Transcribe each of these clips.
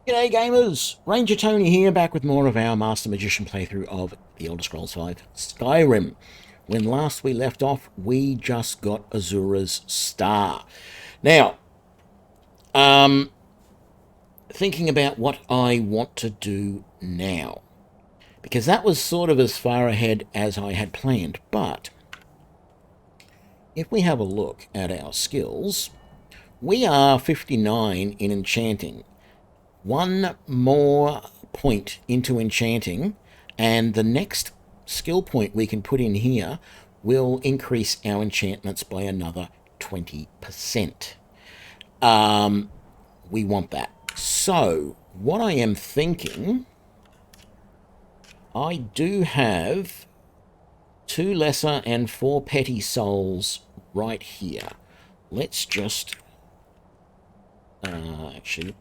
G'day gamers! Ranger Tony here, back with more of our Master Magician playthrough of The Elder Scrolls V Skyrim. When last we left off, we just got Azura's Star. Now, thinking about what I want to do now, because that was sort of as far ahead as I had planned, but if we have a look at our skills, we are 59 in Enchanting. One more point into Enchanting, and the next skill point we can put in here will increase our enchantments by another 20%. We want that. So, what I am thinking, I do have 2 lesser and 4 petty souls right here. Let's just... actually...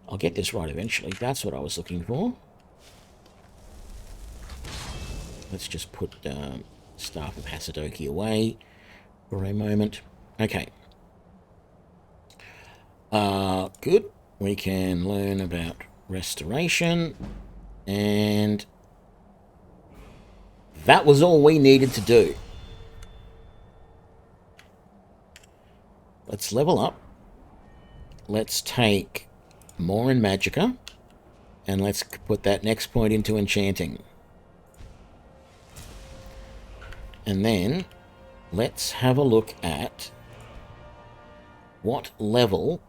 I'll get this right eventually. That's what I was looking for. Let's just put Staff of Hasadoki away for a moment. Okay. Good. We can learn about restoration. And that was all we needed to do. Let's level up. Let's take more in Magicka. And let's put that next point into Enchanting. And then let's have a look at what level,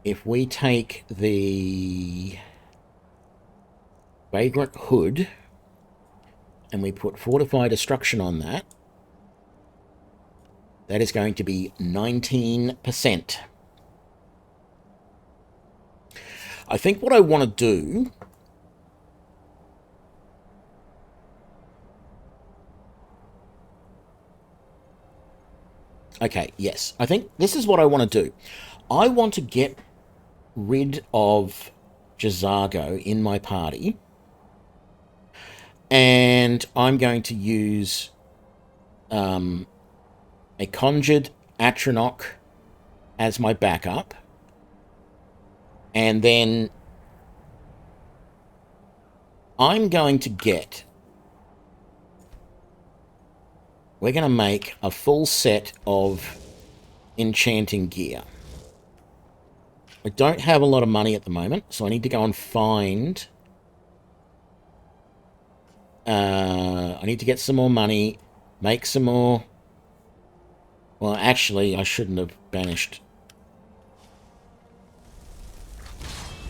if we take the Vagrant Hood and we put Fortify Destruction on that, that is going to be 19%. I think what I want to do... Okay, yes. I think this is what I want to do. I want to get rid of Jazago in my party. And I'm going to use a conjured Atronach as my backup. And then I'm going to get... We're going to make a full set of enchanting gear. I don't have a lot of money at the moment, so I need to go and find... I need to get some more money, make some more... Well, actually, I shouldn't have banished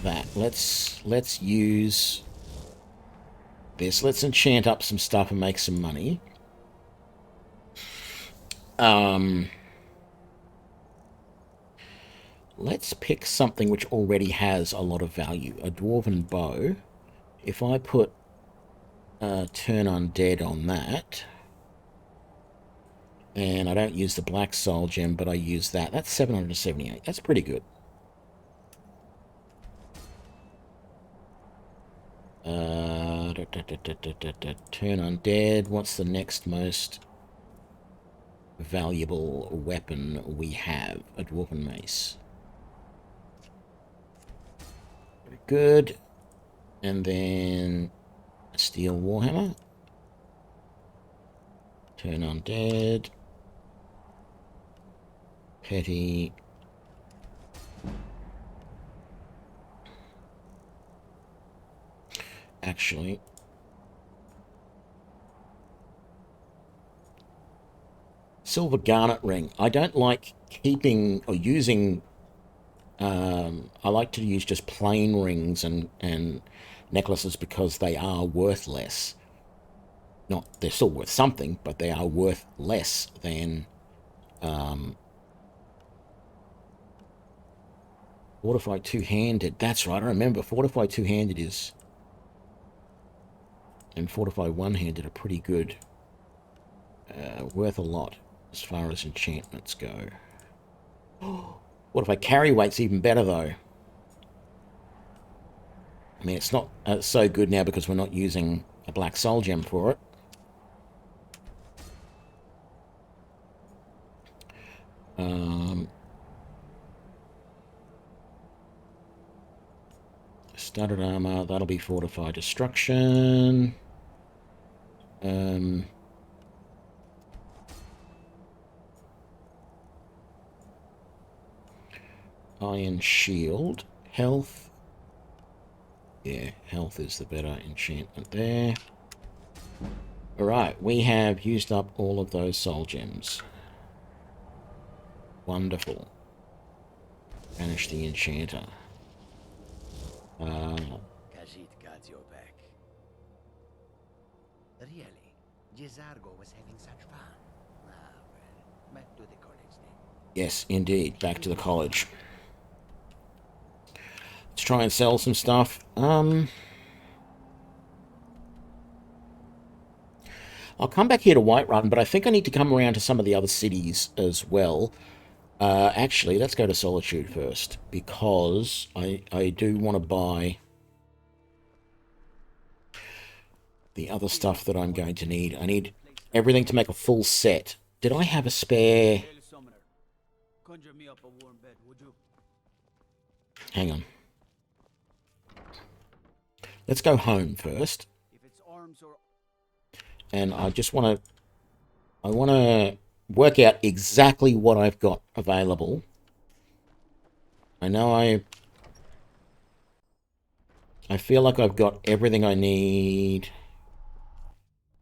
that. Let's use this. Let's enchant up some stuff and make some money. Let's pick something which already has a lot of value. A dwarven bow. If I put turn undead on that, and I don't use the black soul gem, but I use that. That's 778. That's pretty good. Turn undead. What's the next most valuable weapon we have? A dwarven mace. Very good. And then a steel warhammer. Turn undead. Petty. Actually, silver garnet ring. I don't like keeping or using... I like to use just plain rings and necklaces because they are worth less. Not, they're still worth something, but they are worth less than Fortify two-handed. That's right, I remember. Fortify two-handed is... and Fortify one-handed are pretty good. Worth a lot as far as enchantments go. What if I carry weight's even better, though? I mean, it's not so good now because we're not using a black soul gem for it. Studded armor, that'll be Fortify Destruction. Iron Shield. Health. Yeah, health is the better enchantment there. Alright, we have used up all of those soul gems. Wonderful. Banish the enchanter. Khajiit got your back. Really? Jizargo was having such fun. Ah, well, back to the college then. Yes, indeed. Back to the college. Let's try and sell some stuff. I'll come back here to Whiterun, but I think I need to come around to some of the other cities as well. Actually, let's go to Solitude first, because I do want to buy the other stuff that I'm going to need. I need everything to make a full set. Did I have a spare? Hang on. Let's go home first. And I just want to work out exactly what I've got available. I know I feel like I've got everything I need,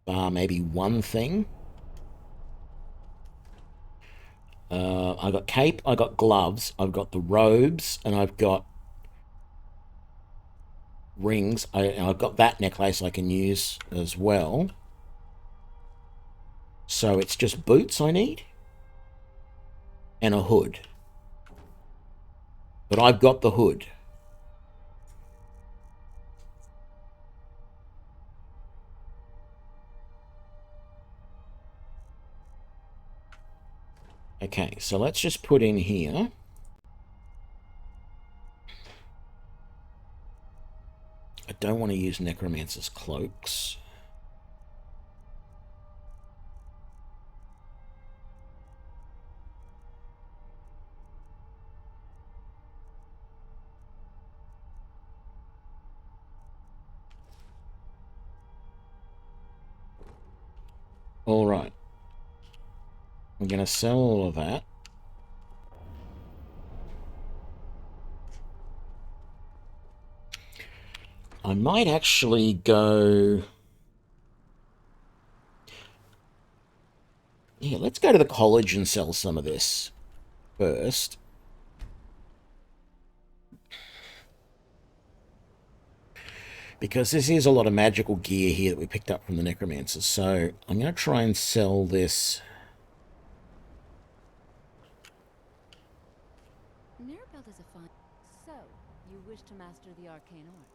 bar maybe one thing. I got cape, I got gloves, I've got the robes, and I've got rings. I've got that necklace I can use as well. So it's just boots I need and a hood. But I've got the hood. Okay, so let's just put in here. I don't want to use Necromancer's cloaks. All right. I'm going to sell all of that. I might actually go... Yeah, let's go to the college and sell some of this first. Because this is a lot of magical gear here that we picked up from the Necromancers. So I'm going to try and sell this... Mirabelle is a fine... So, you wish to master the arcane arts?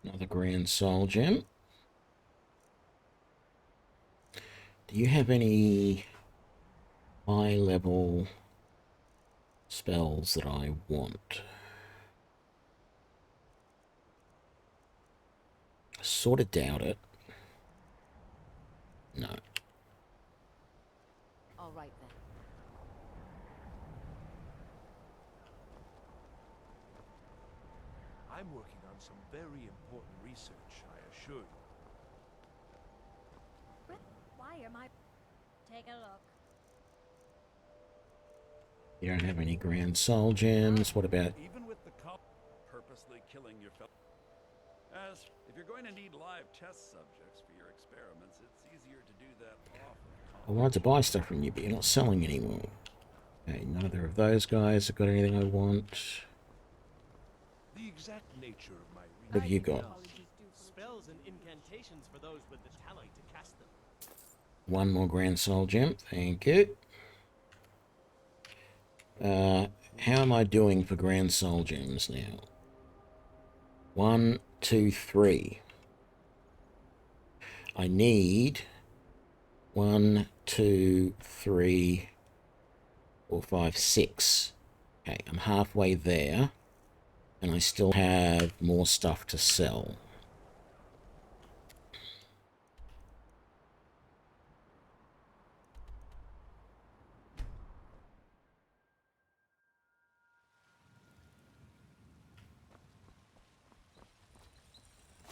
Another Grand Soul Gem. Do you have any high-level spells that I want? I sort of doubt it. No. All right then. I'm working on some very important research, I assure you. Why am I... Take a look. You don't have any Grand Soul Gems. What about... Even with the purposely killing your fellow... As if you're going to need live test subjects for your experiments, it's easier to do that off of... I wanted to buy stuff from you, but you're not selling anymore. Okay, neither of those guys have got anything I want. The exact nature of my What have you got? Spells and incantations for those with the talent to cast them. One more Grand Soul Gem. Thank you. How am I doing for Grand Soul Gems now? 1, 2, 3. I need 1, 2, 3, 4, 5, 6. Okay, I'm halfway there, and I still have more stuff to sell.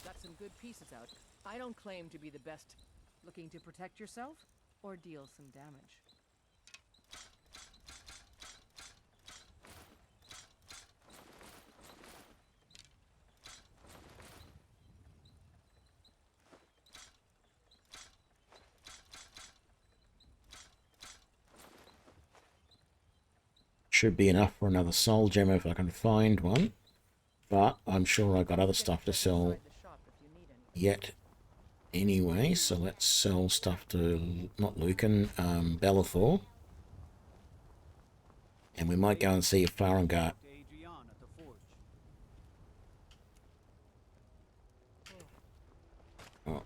Got some good pieces out. I don't claim to be the best. Looking to protect yourself or deal some damage? Should be enough for another soul gem if I can find one. But I'm sure I've got other stuff to sell yet anyway, so let's sell stuff to, not Lucan, Bellathor. And we might go and see if Farengar... Oh.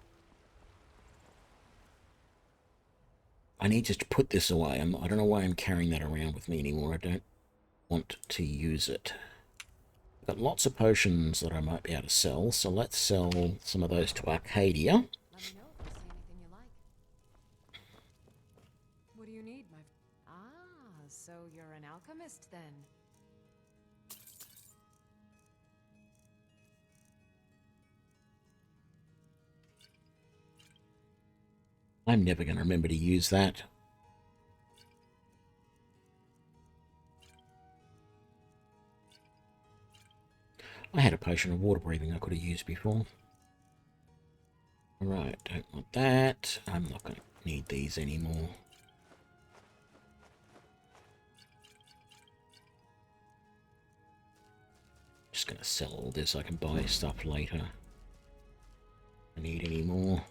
I need to put this away. I don't know why I'm carrying that around with me anymore. I don't want to use it. Got lots of potions that I might be able to sell, so let's sell some of those to Arcadia. Let me know if you see anything you like. What do you need, my... Ah, so you're an alchemist then. I'm never going to remember to use that. I had a potion of water breathing I could have used before. Right, don't want that. I'm not going to need these anymore. Just going to sell all this. I can buy stuff later. I need any more.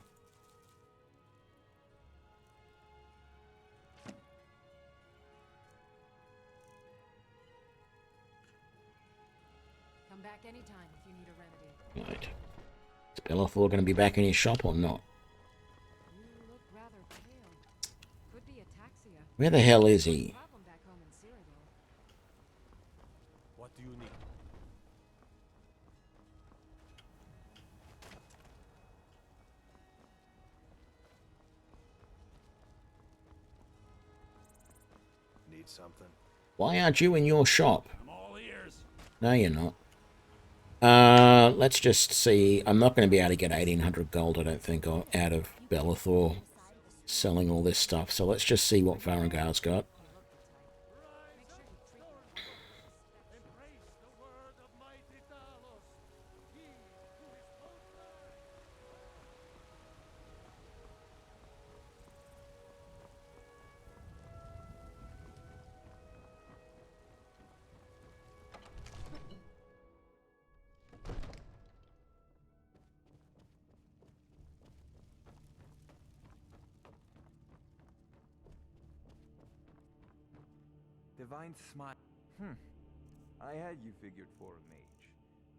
Come back anytime if you need a remedy. Right. Is Bellathor going to be back in his shop or not? You look rather pale. Could be ataxia. Where the hell is he? Problem back home in Cyrodiil. What do you need? Need something? Why aren't you in your shop? I'm all ears. No, you're not. Let's just see. I'm not going to be able to get 1,800 gold, I don't think, out of Bellathor selling all this stuff. So let's just see what Farengar's got. Divine smile. I had you figured for a mage.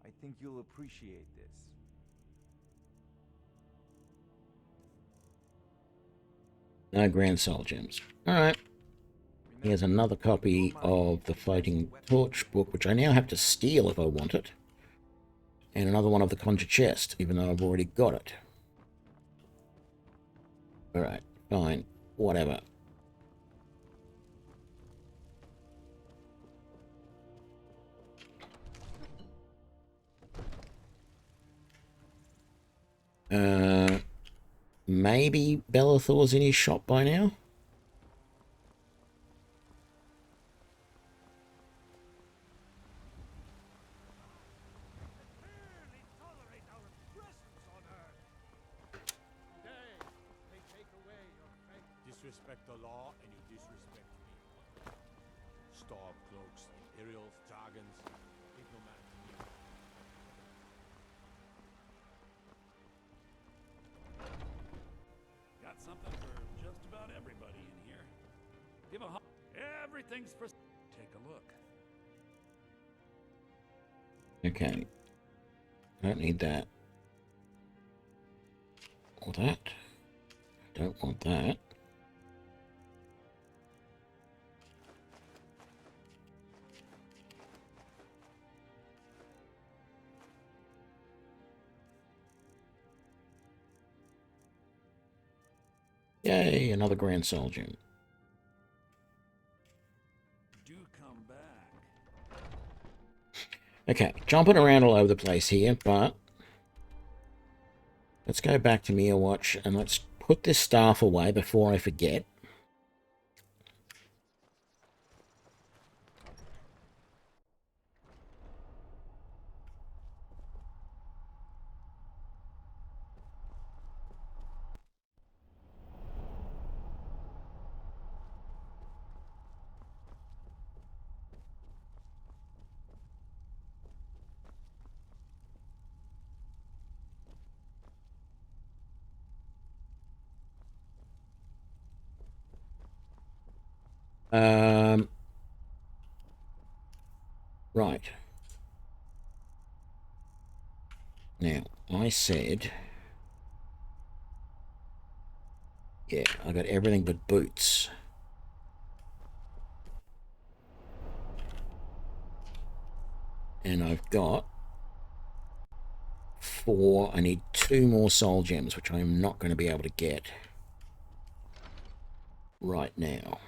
I think you'll appreciate this. No Grand Soul Gems. Alright. Here's another copy of the Floating Torch book, which I now have to steal if I want it. And another one of the Conjure Chest, even though I've already got it. Alright, fine. Whatever. Maybe Bellathor's in his shop by now? Disrespect the law and you disrespect me. Starved cloaks, imperials, dragons, ain't no man to me. Give a everything's for. Take a look. Okay. I don't need that. Or that. I don't want that. Yay, another Grand Soul Gem. Do come back. Okay, jumping around all over the place here, but let's go back to Mirror Watch and let's put this staff away before I forget. Right. Now, I said... Yeah, I got everything but boots. And I've got 4. I need 2 more soul gems, which I'm not going to be able to get right now.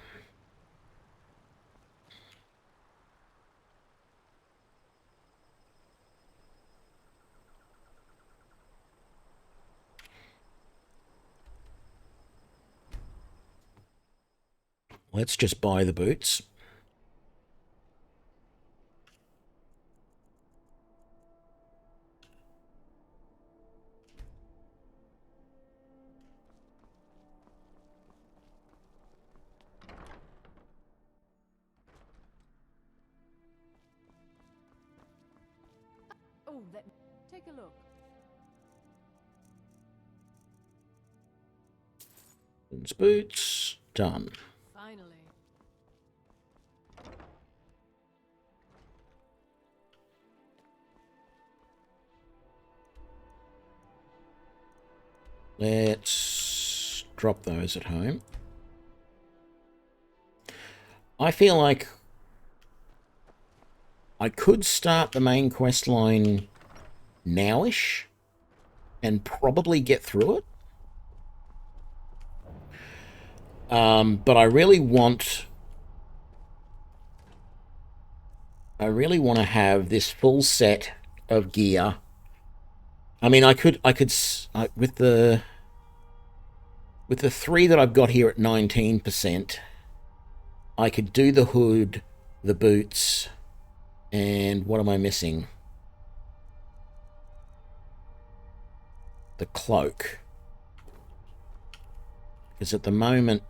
Let's just buy the boots. Oh, let me take a look. Boots, done. Finally. Let's drop those at home. I feel like I could start the main quest line nowish and probably get through it. But I really want to have this full set of gear. I mean, with the 3 that I've got here at 19%, I could do the hood, the boots, and what am I missing? The cloak. Because at the moment,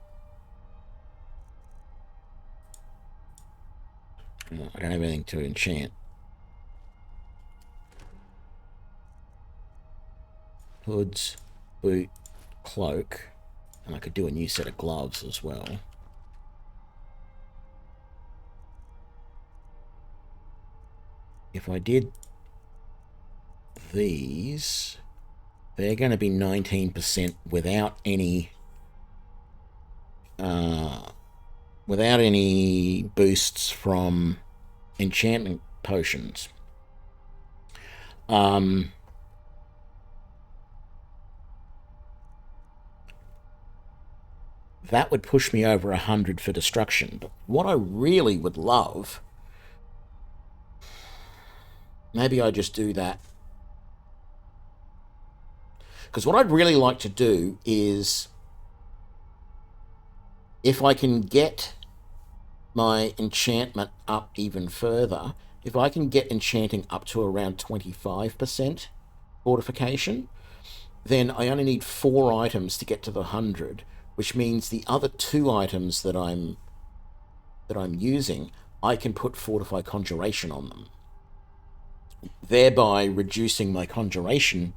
I don't have anything to enchant. Hoods, boot, cloak, and I could do a new set of gloves as well. If I did these, they're going to be 19% without any boosts from enchantment potions. That would push me over 100 for destruction. But what I really would love, maybe I just do that. Because what I'd really like to do is, if I can get my enchantment up even further, if I can get enchanting up to around 25% fortification, then I only need 4 items to get to the 100, which means the other 2 items that I'm using, I can put Fortify Conjuration on them, thereby reducing my conjuration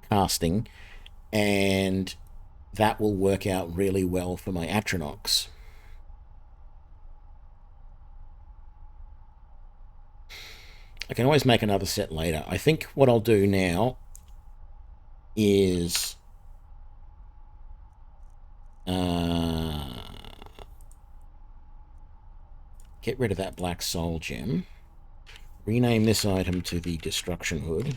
casting, and that will work out really well for my Atronachs. I can always make another set later. I think what I'll do now is get rid of that black soul gem. Rename this item to the Destruction Hood.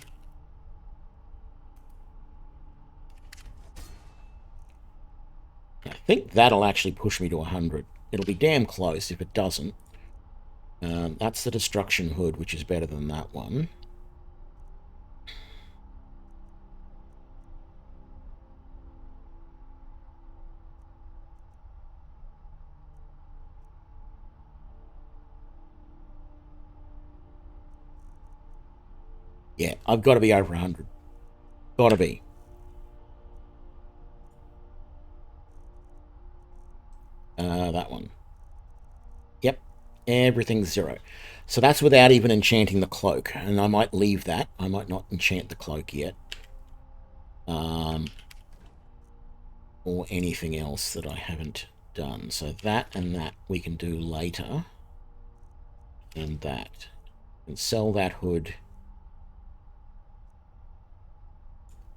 I think that'll actually push me to 100. It'll be damn close if it doesn't. That's the Destruction Hood, which is better than that one. Yeah, I've got to be over 100. Got to be. That one. Yep, everything's 0. So that's without even enchanting the cloak. And I might leave that. I might not enchant the cloak yet. Or anything else that I haven't done. So that and that we can do later. And that. And sell that hood.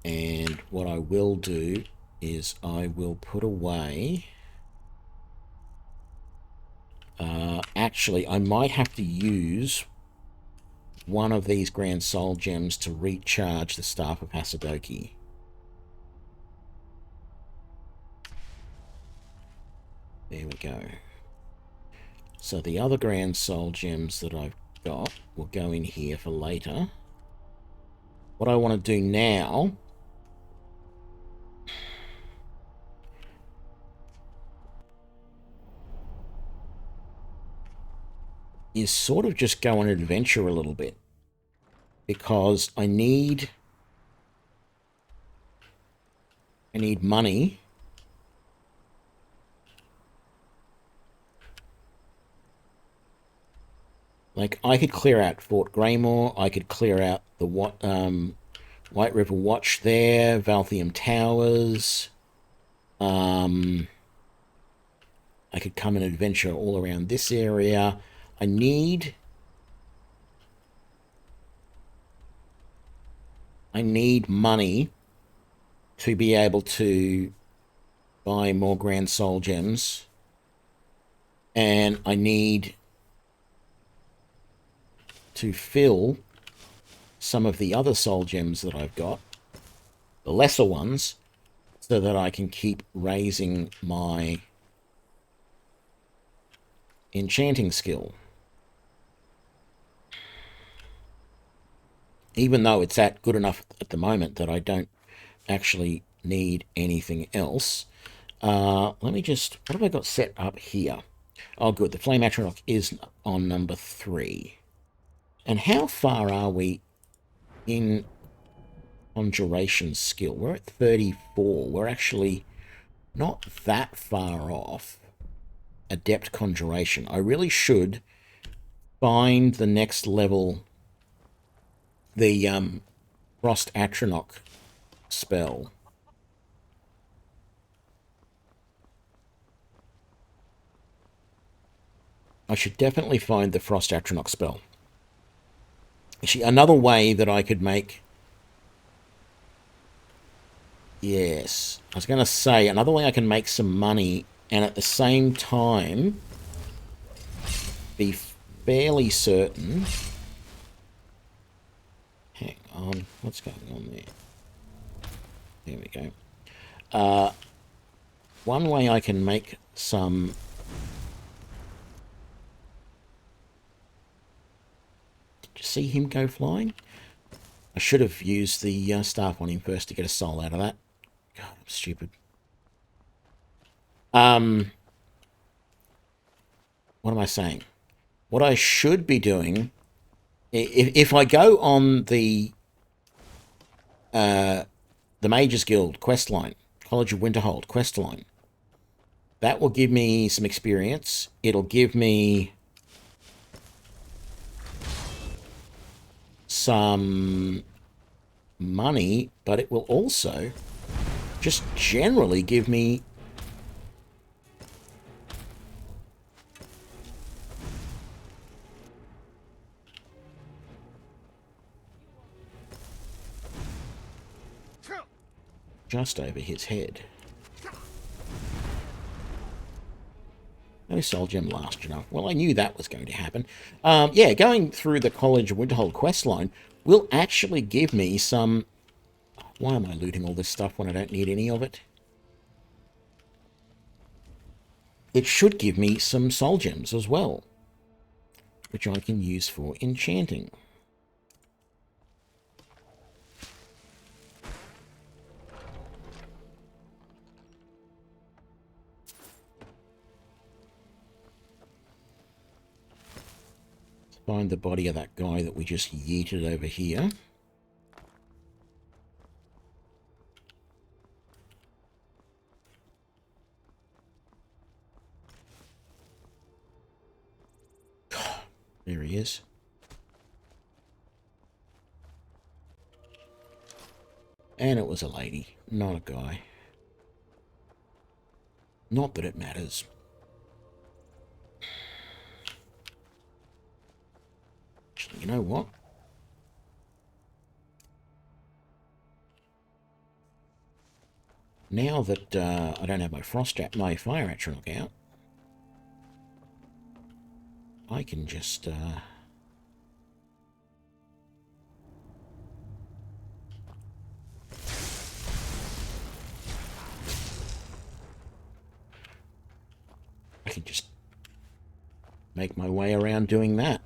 And what I will do is I will put away... actually, I might have to use one of these Grand Soul Gems to recharge the Staff of Hasadoki. There we go. So the other Grand Soul Gems that I've got will go in here for later. What I want to do now is sort of just go on an adventure a little bit, because I need money. Like, I could clear out Fort Greymore, I could clear out the White River Watch there, Valthium Towers. I could come and adventure all around this area. I need money to be able to buy more Grand Soul Gems. And I need to fill some of the other Soul Gems that I've got, the lesser ones, so that I can keep raising my enchanting skill. Even though it's at good enough at the moment that I don't actually need anything else. Let me just... what have I got set up here? Oh, good. The Flame Atronach is on number 3. And how far are we in Conjuration skill? We're at 34. We're actually not that far off Adept Conjuration. I really should find the next level, the Frost Atronach spell. I should definitely find the Frost Atronach spell. Actually, another way that I could make... yes, I was going to say, another way I can make some money and at the same time be fairly certain... hang on, what's going on there? There we go. One way I can make some... did you see him go flying? I should have used the staff on him first to get a soul out of that. God, I'm stupid. What am I saying? What I should be doing, if I go on the Mages Guild questline, College of Winterhold questline, that will give me some experience. It'll give me some money, but it will also just generally give me just over his head. No soul gem last enough. Well, I knew that was going to happen. Yeah, going through the College of Winterhold questline will actually give me some... Why am I looting all this stuff when I don't need any of it? It should give me some soul gems as well, which I can use for enchanting. Let's find the body of that guy that we just yeeted over here. There he is. And it was a lady, not a guy. Not that it matters. Actually, you know what? Now that I don't have my my fire Atronach out, I can just make my way around doing that.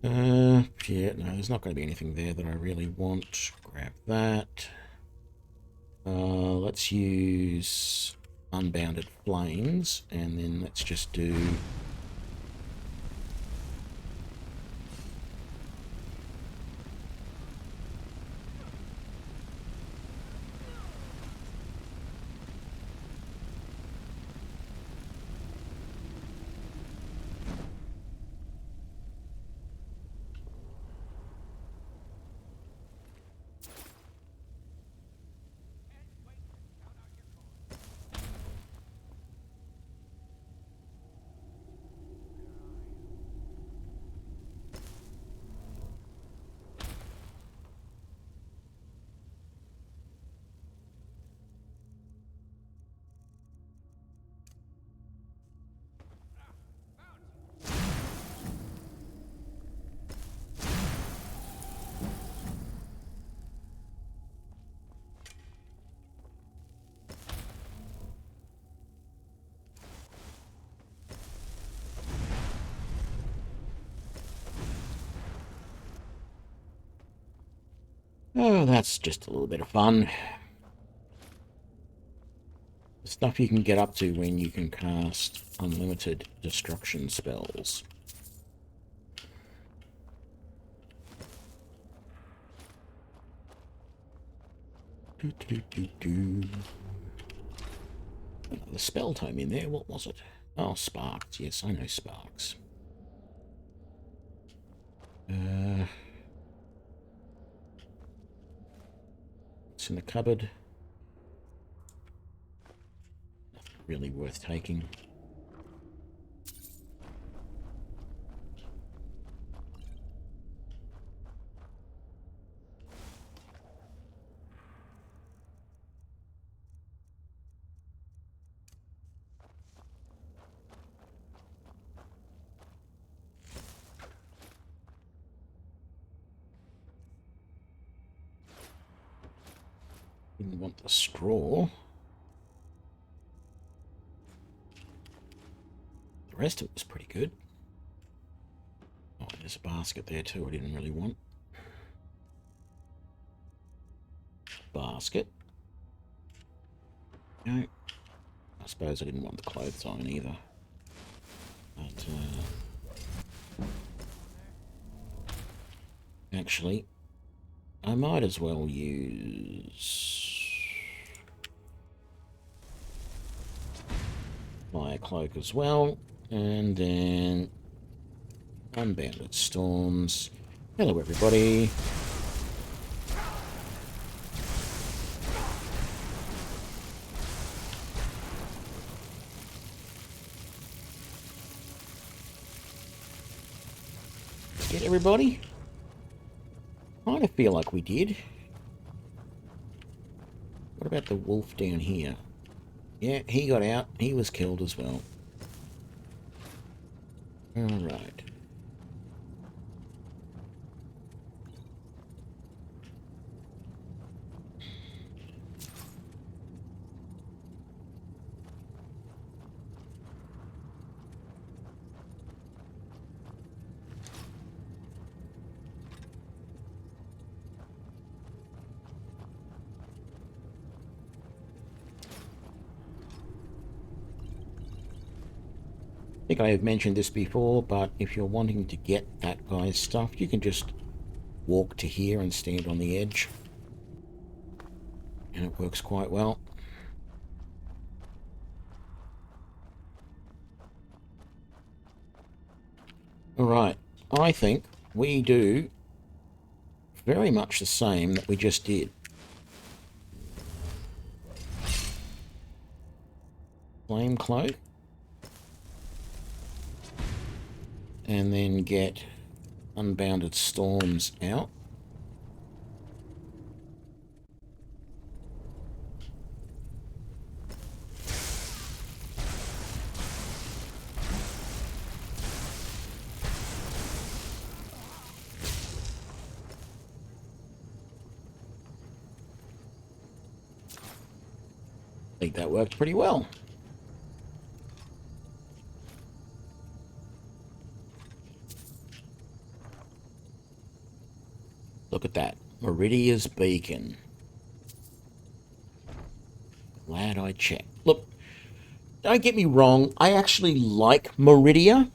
Yeah, no, there's not going to be anything there that I really want. Grab that. Let's use Unbounded Flames, and then let's just do... Oh, that's just a little bit of fun. The stuff you can get up to when you can cast unlimited destruction spells. The spell tome in there, what was it? Oh, Sparks. Yes, I know Sparks. What's in the cupboard? Nothing really worth taking. Didn't want the straw. The rest of it was pretty good. Oh, there's a basket there too I didn't really want. Basket. No. I suppose I didn't want the clothes on either. But, actually, I might as well use Fire Cloak as well, and then Unbounded Storms. Hello everybody. Get everybody? Kind of feel like we did. What about the wolf down here? Yeah, he got out. He was killed as well. Alright. I think I have mentioned this before, but if you're wanting to get that guy's stuff, you can just walk to here and stand on the edge. And it works quite well. Alright, I think we do very much the same that we just did. Flame Cloak. And then get Unbounded Storms out. I think that worked pretty well. Look at that. Meridia's Beacon. Glad I checked. Look, don't get me wrong. I actually like Meridia.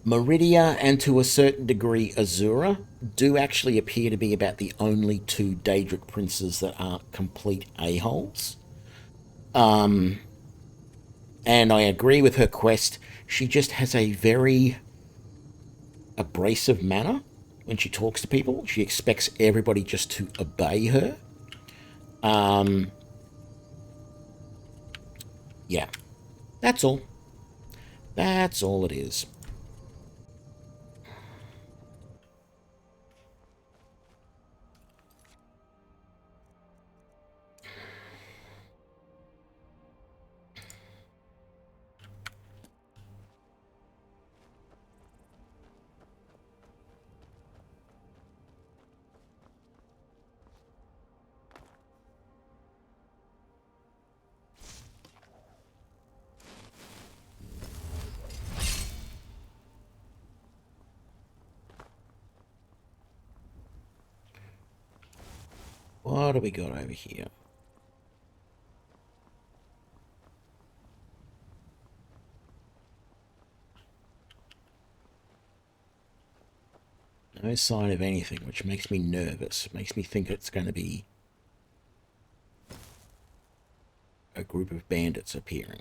Meridia and to a certain degree Azura do actually appear to be about the only two Daedric princes that aren't complete a-holes. And I agree with her quest. She just has a very abrasive manner. When she talks to people, she expects everybody just to obey her. Yeah, that's all. That's all it is. What do we got over here? No sign of anything, which makes me nervous. Makes me think it's going to be a group of bandits appearing.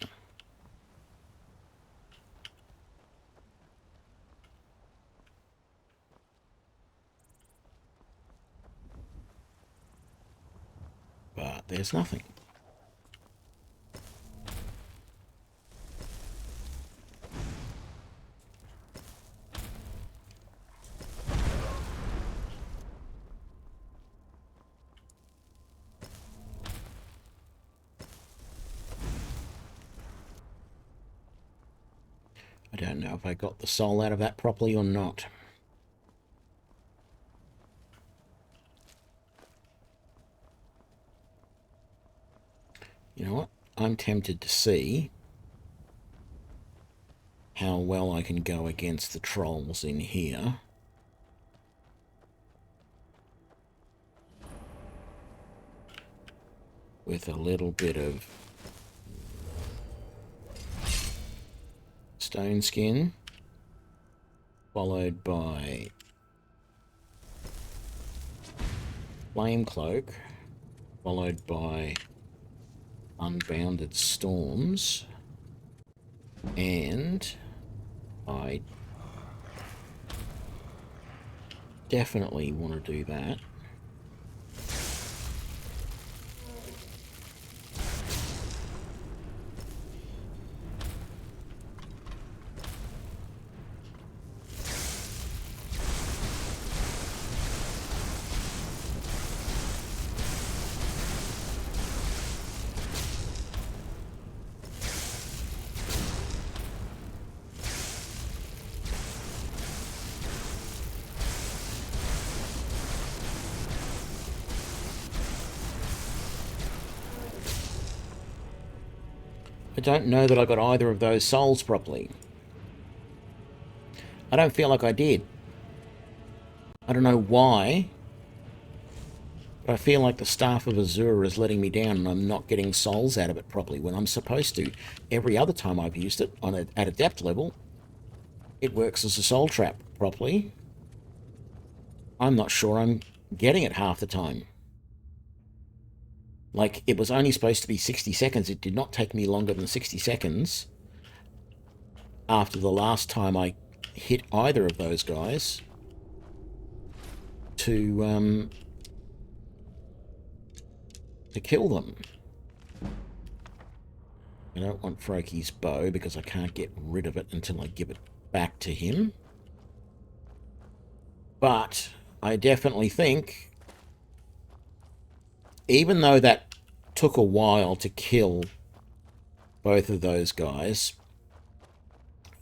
But there's nothing. I don't know if I got the soul out of that properly or not. You know what? I'm tempted to see how well I can go against the trolls in here. With a little bit of stone skin, followed by flame cloak, followed by unbounded storms, and I definitely want to do that. I don't know that I got either of those souls properly. I don't feel like I did. I don't know why, but I feel like the Staff of Azura is letting me down and I'm not getting souls out of it properly when I'm supposed to. Every other time I've used it at a depth level, it works as a soul trap properly. I'm not sure I'm getting it half the time. Like, it was only supposed to be 60 seconds. It did not take me longer than 60 seconds after the last time I hit either of those guys to kill them. I don't want Froki's bow because I can't get rid of it until I give it back to him. But I definitely think, even though that took a while to kill both of those guys,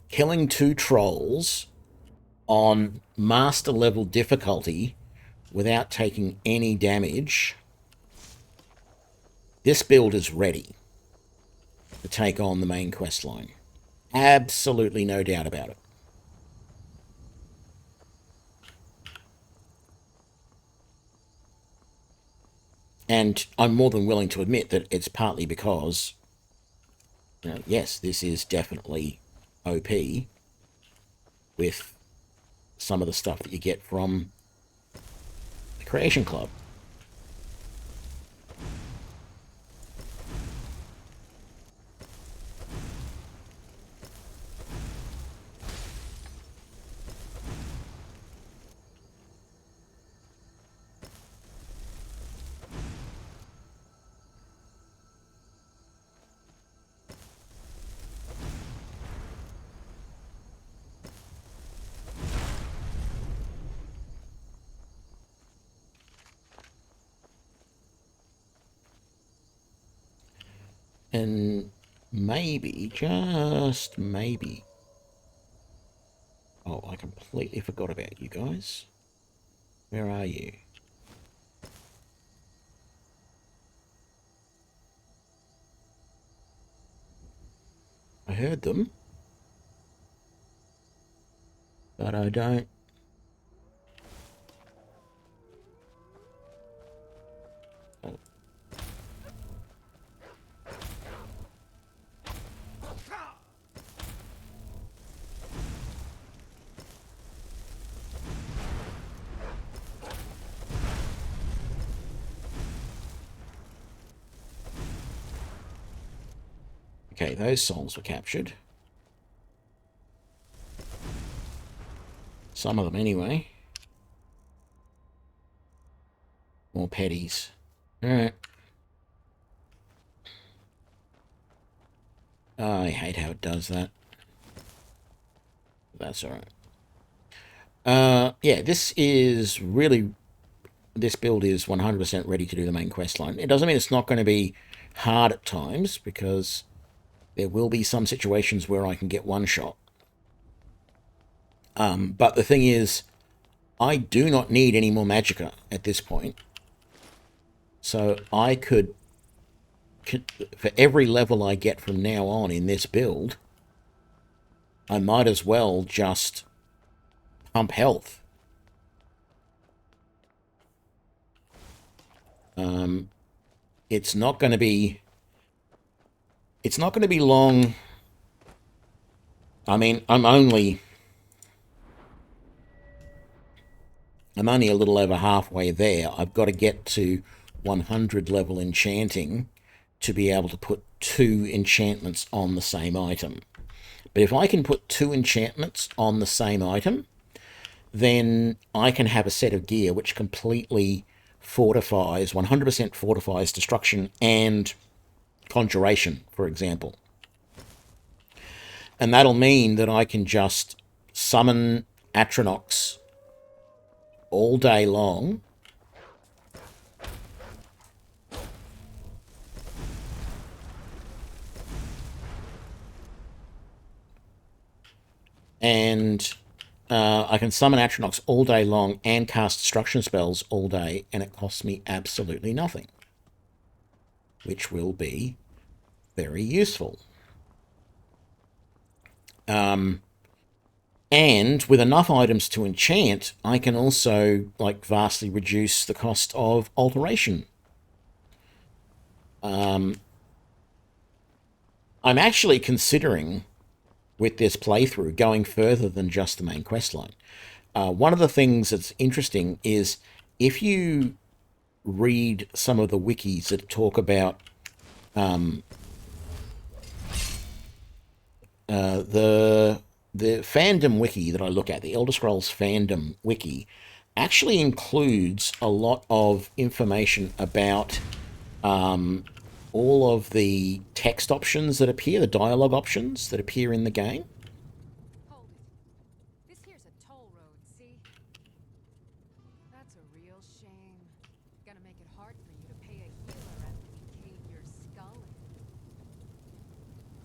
killing 2 trolls on master level difficulty without taking any damage, this build is ready to take on the main quest line. Absolutely no doubt about it. And I'm more than willing to admit that it's partly because, you know, yes, this is definitely OP with some of the stuff that you get from the Creation Club. And maybe, just maybe... Oh, I completely forgot about you guys. Where are you? I heard them. But I don't... Oh. Okay, those souls were captured. Some of them, anyway. More petties. Alright. Oh, I hate how it does that. That's alright. Yeah, this is really... This build is 100% ready to do the main quest line. It doesn't mean it's not going to be hard at times, because there will be some situations where I can get one shot. But the thing is, I do not need any more magicka at this point. So I could, for every level I get from now on in this build, I might as well just pump health. It's not going to be... It's not going to be long. I mean, I'm only a little over halfway there. I've got to get to 100 level enchanting to be able to put 2 enchantments on the same item. But if I can put 2 enchantments on the same item, then I can have a set of gear which completely fortifies, 100% fortifies destruction and Conjuration, for example. And that'll mean that I can just summon Atronachs all day long. And I can summon Atronachs all day long and cast destruction spells all day, and it costs me absolutely nothing, which will be very useful. And with enough items to enchant, I can also like vastly reduce the cost of alteration. I'm actually considering, with this playthrough, going further than just the main questline. One of the things that's interesting is if you read some of the wikis that talk about the fandom wiki that I look at, the Elder Scrolls fandom wiki, actually includes a lot of information about all of the text options that appear, the dialogue options that appear in the game. Hold it. This here's a toll road, see? That's a real shame. Gonna make it hard for you to pay a healer after we cave your skull in.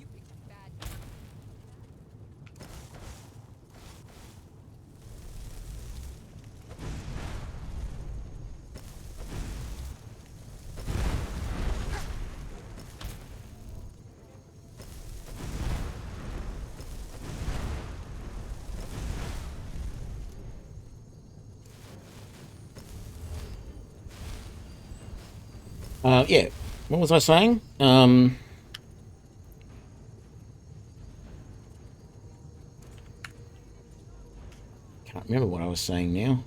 You picked a bad Yeah, what was I saying? Can't remember what I was saying now.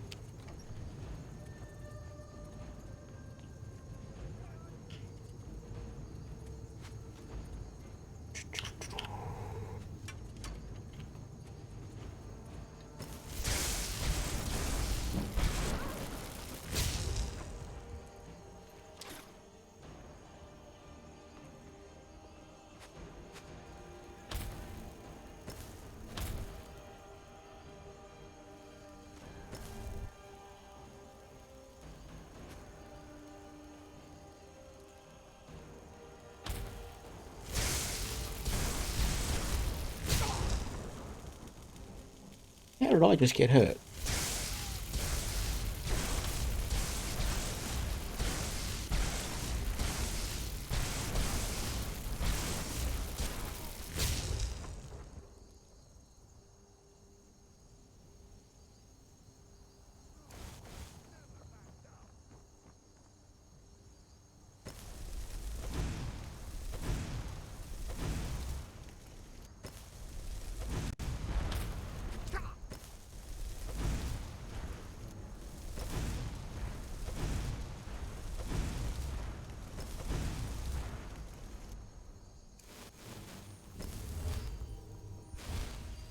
How did I just get hurt?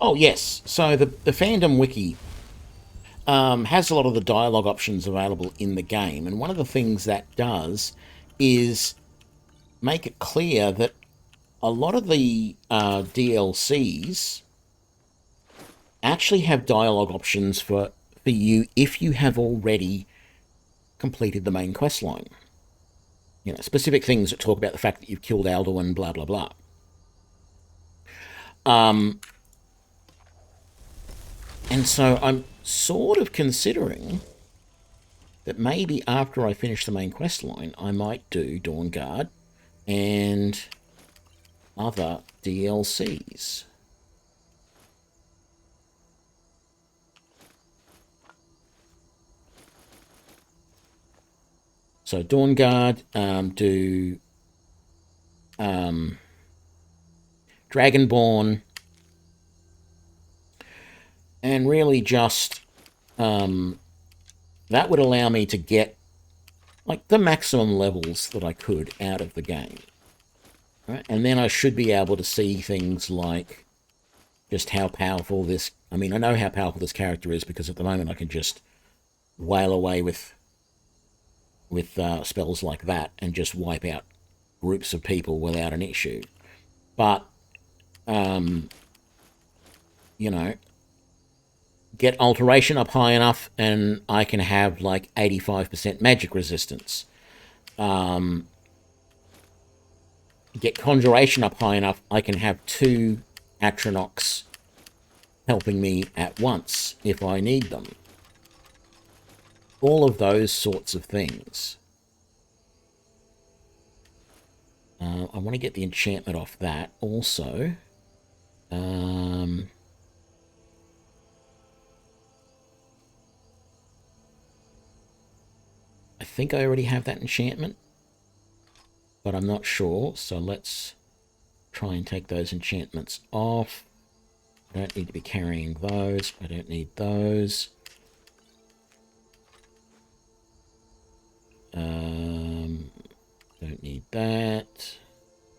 Oh, yes. So the fandom wiki has a lot of the dialogue options available in the game. And one of the things that does is make it clear that a lot of the DLCs actually have dialogue options for you if you have already completed the main quest line. You know, specific things that talk about the fact that you've killed Alduin, blah, blah, blah. And so I'm sort of considering that maybe after I finish the main quest line, I might do Dawnguard and other DLCs. So Dawnguard, do Dragonborn, and really just that would allow me to get like the maximum levels that I could out of the game. Right? And then I should be able to see things like just how powerful this... I mean, I know how powerful this character is because at the moment I can just wail away with spells like that and just wipe out groups of people without an issue. But, you know, get alteration up high enough and I can have like 85% magic resistance. Get conjuration up high enough, I can have 2 Atronachs helping me at once if I need them. All of those sorts of things. I want to get the enchantment off that also. I think I already have that enchantment, but I'm not sure, so let's try and take those enchantments off. I don't need to be carrying those. I don't need those. Don't need that.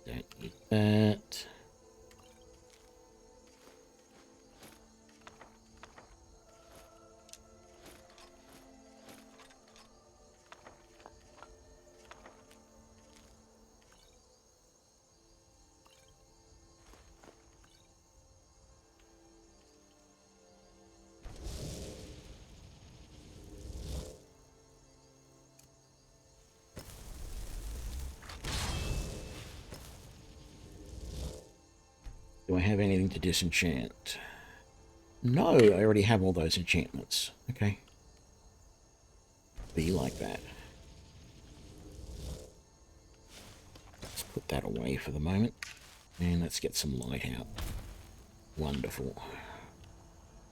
Don't need that. Do I have anything to disenchant? No, I already have all those enchantments. Okay. Be like that. Let's put that away for the moment. And let's get some light out. Wonderful.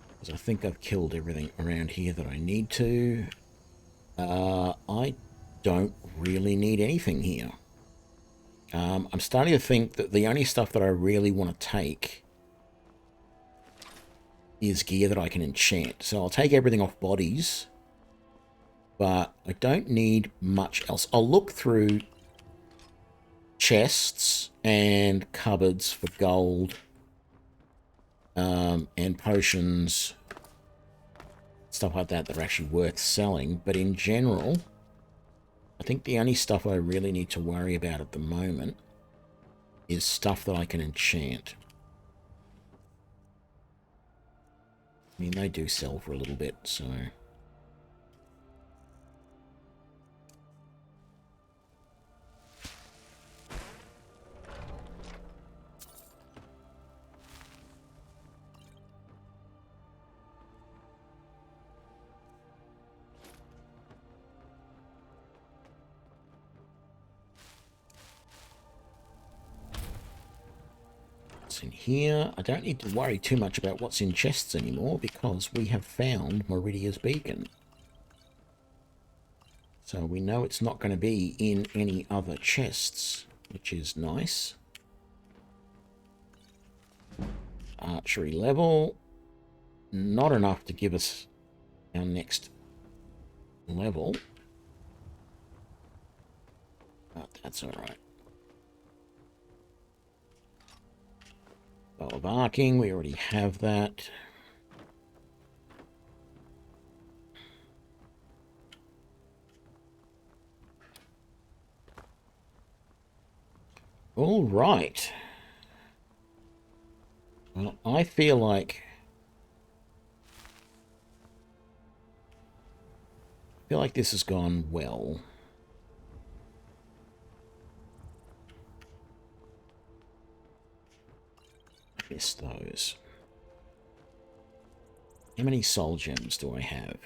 Because I think I've killed everything around here that I need to. I don't really need anything here. I'm starting to think that the only stuff that I really want to take is gear that I can enchant. So I'll take everything off bodies, but I don't need much else. I'll look through chests and cupboards for gold and potions, stuff like that that are actually worth selling. But in general, I think the only stuff I really need to worry about at the moment is stuff that I can enchant. I mean, they do sell for a little bit, so... in here. I don't need to worry too much about what's in chests anymore because we have found Meridia's Beacon. So we know it's not going to be in any other chests, which is nice. Archery level. Not enough to give us our next level. But that's alright. Bow of Arcing, we already have that. All right. Well, I feel like this has gone well. Miss those. How many soul gems do I have?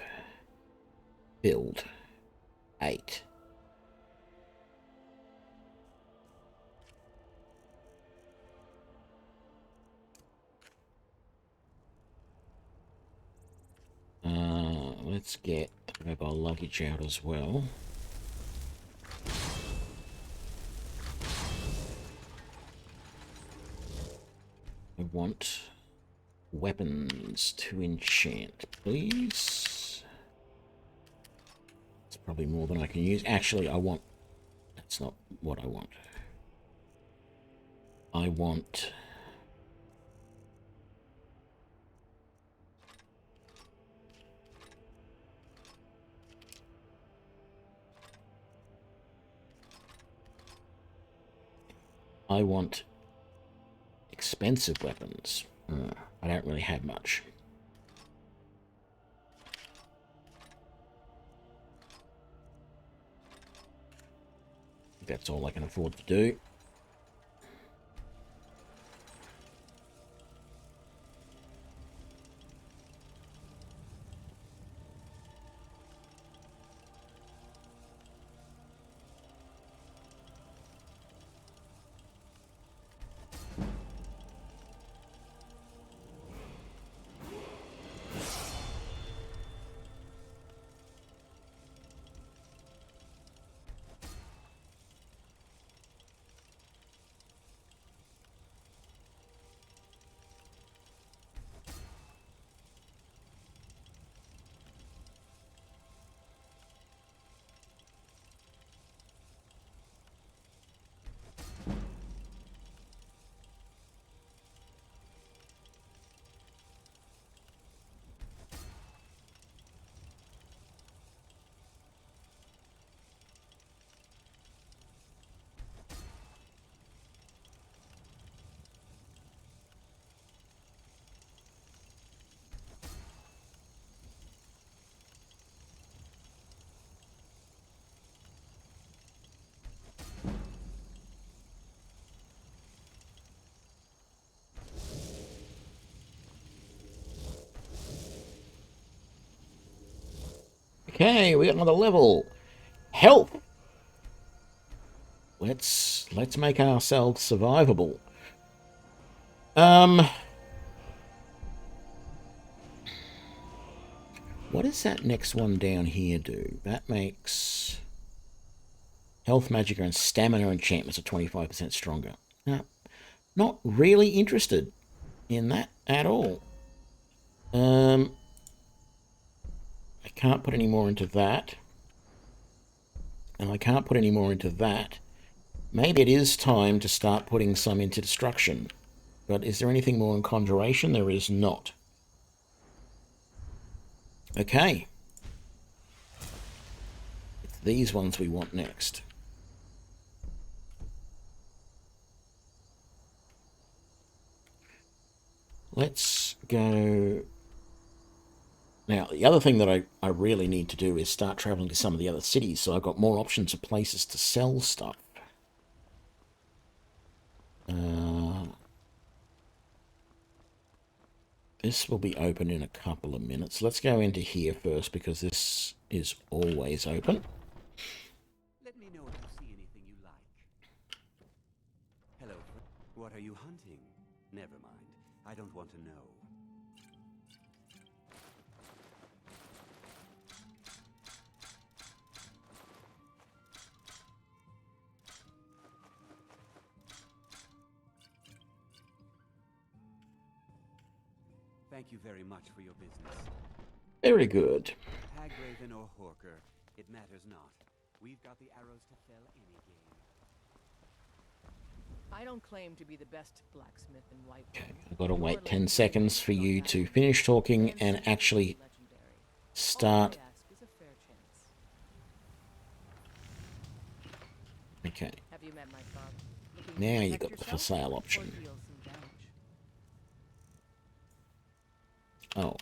Build. 8. Let's get the mobile luggage out as well. I want weapons to enchant, please. It's probably more than I can use. Actually, I want... That's not what I want. I want... expensive weapons. I don't really have much. That's all I can afford to do. Okay, we got another level. Help! Let's make ourselves survivable. What does that next one down here do? That makes health, magic, and stamina enchantments are 25% stronger. No, not really interested in that at all. I can't put any more into that. And I can't put any more into that. Maybe it is time to start putting some into destruction. But is there anything more in conjuration? There is not. Okay. It's these ones we want next. Let's go... Now, the other thing that I really need to do is start traveling to some of the other cities, so I've got more options of places to sell stuff. This will be open in a couple of minutes. Let's go into here first, because this is always open. Let me know if you see anything you like. Hello. What are you hunting? Never mind. I don't want to know. Thank you very much for your business. Very good. Hagraven or Horker, it matters not. We've got the arrows to fell any game. I don't claim to be the best blacksmith in White. Okay, I've got to wait 10 seconds for you to finish talking and actually start. Okay. Have you met my father? Now you've got the for sale option. Oh,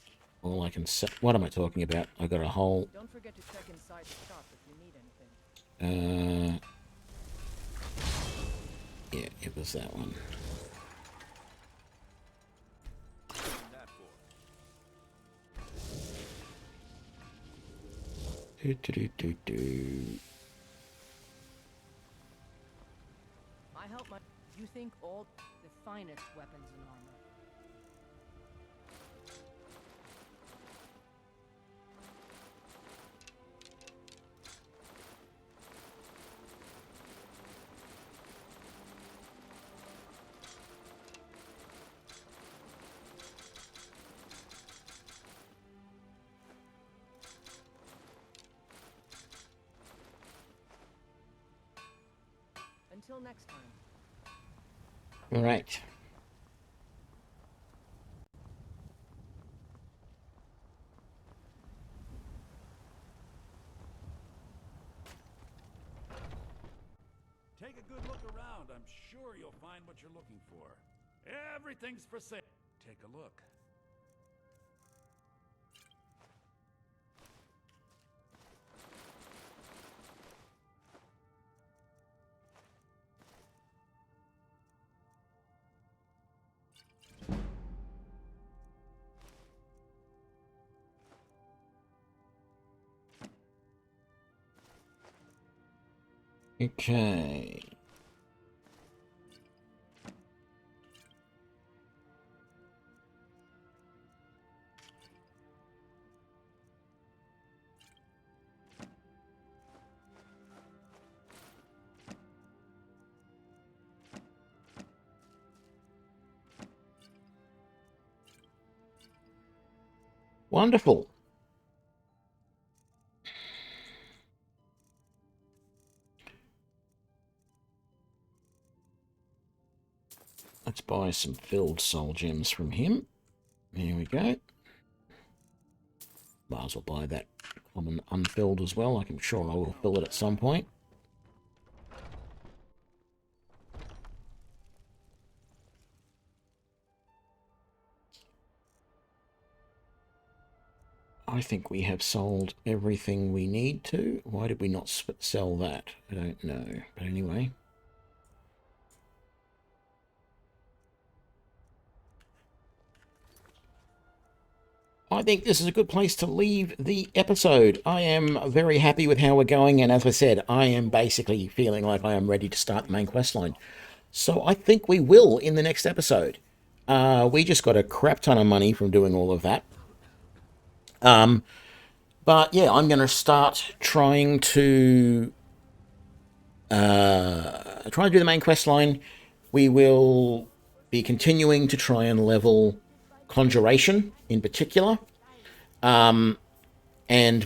all I can say. What am I talking about? I got a whole. Don't forget to check inside the shop if you need anything. Yeah, it was that one. I help my. You think all the finest weapons and armor. Until next time. All right. Take a good look around. I'm sure you'll find what you're looking for. Everything's for sale. Take a look. Okay. Wonderful. Let's buy some filled soul gems from him. There we go. Might as well buy that common unfilled as well. I'm sure I will fill it at some point. I think we have sold everything we need to. Why did we not sell that? I don't know. But anyway. I think this is a good place to leave the episode. I am very happy with how we're going, and as I said, I am basically feeling like I am ready to start the main questline. So I think we will in the next episode. We just got a crap ton of money from doing all of that. But yeah, I'm going to start trying to do the main questline. We will be continuing to try and level Conjuration in particular, and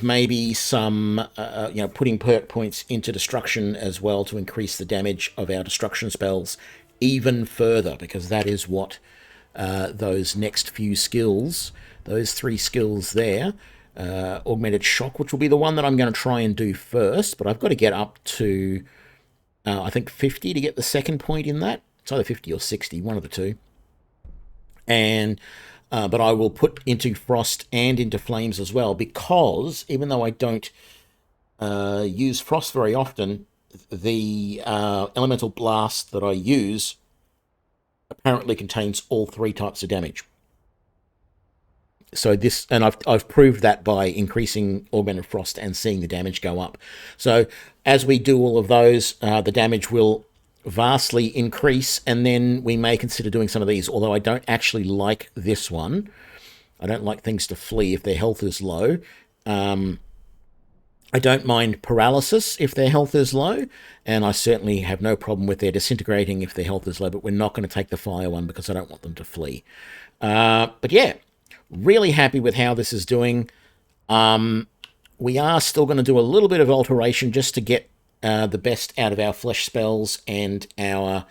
maybe some, putting perk points into Destruction as well to increase the damage of our Destruction spells even further, because that is what those next few skills, those 3 skills there, Augmented Shock, which will be the one that I'm going to try and do first, but I've got to get up to, I think, 50 to get the second point in that. It's either 50 or 60, one of the two. And but I will put into Frost and into Flames as well, because even though I don't use Frost very often, the Elemental Blast that I use apparently contains all 3 types of damage. So this, and I've proved that by increasing Augmented Frost and seeing the damage go up. So as we do all of those, the damage will vastly increase, and then we may consider doing some of these, although I don't actually like this one. I don't like things to flee if their health is low. I don't mind paralysis if their health is low, and I certainly have no problem with their disintegrating if their health is low, but we're not going to take the fire one because I don't want them to flee. But yeah, really happy with how this is doing. We are still going to do a little bit of alteration just to get the best out of our flesh spells and our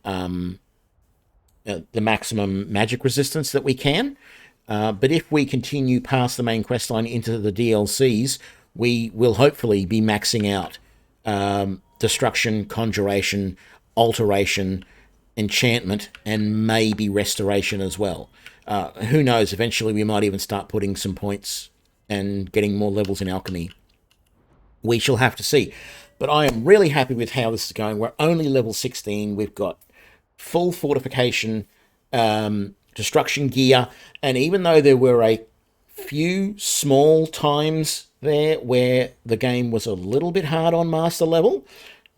the maximum magic resistance that we can. But if we continue past the main questline into the DLCs, we will hopefully be maxing out Destruction, Conjuration, Alteration, Enchantment, and maybe Restoration as well. Who knows, eventually we might even start putting some points and getting more levels in Alchemy. We shall have to see. But I am really happy with how this is going. We're only level 16. We've got full fortification, destruction gear, and even though there were a few small times there where the game was a little bit hard on master level,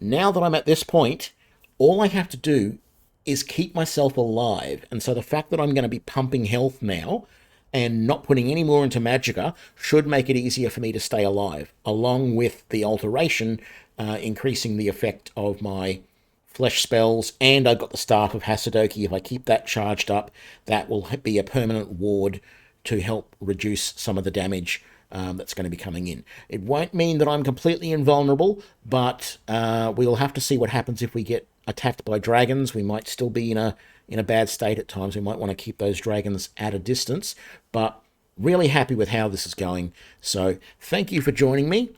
now that I'm at this point, all I have to do is keep myself alive. And so the fact that I'm going to be pumping health now and not putting any more into Magicka should make it easier for me to stay alive, along with the alteration increasing the effect of my flesh spells. And I've got the Staff of Hasadoki. If I keep that charged up, that will be a permanent ward to help reduce some of the damage that's going to be coming in. It won't mean that I'm completely invulnerable, but we'll have to see what happens if we get attacked by dragons. We might still be in a bad state at times. We might want to keep those dragons at a distance, but really happy with how this is going. So thank you for joining me,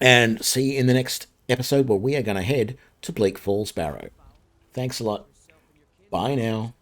and see you in the next episode where we are going to head to Bleak Falls Barrow. Thanks a lot. Bye now.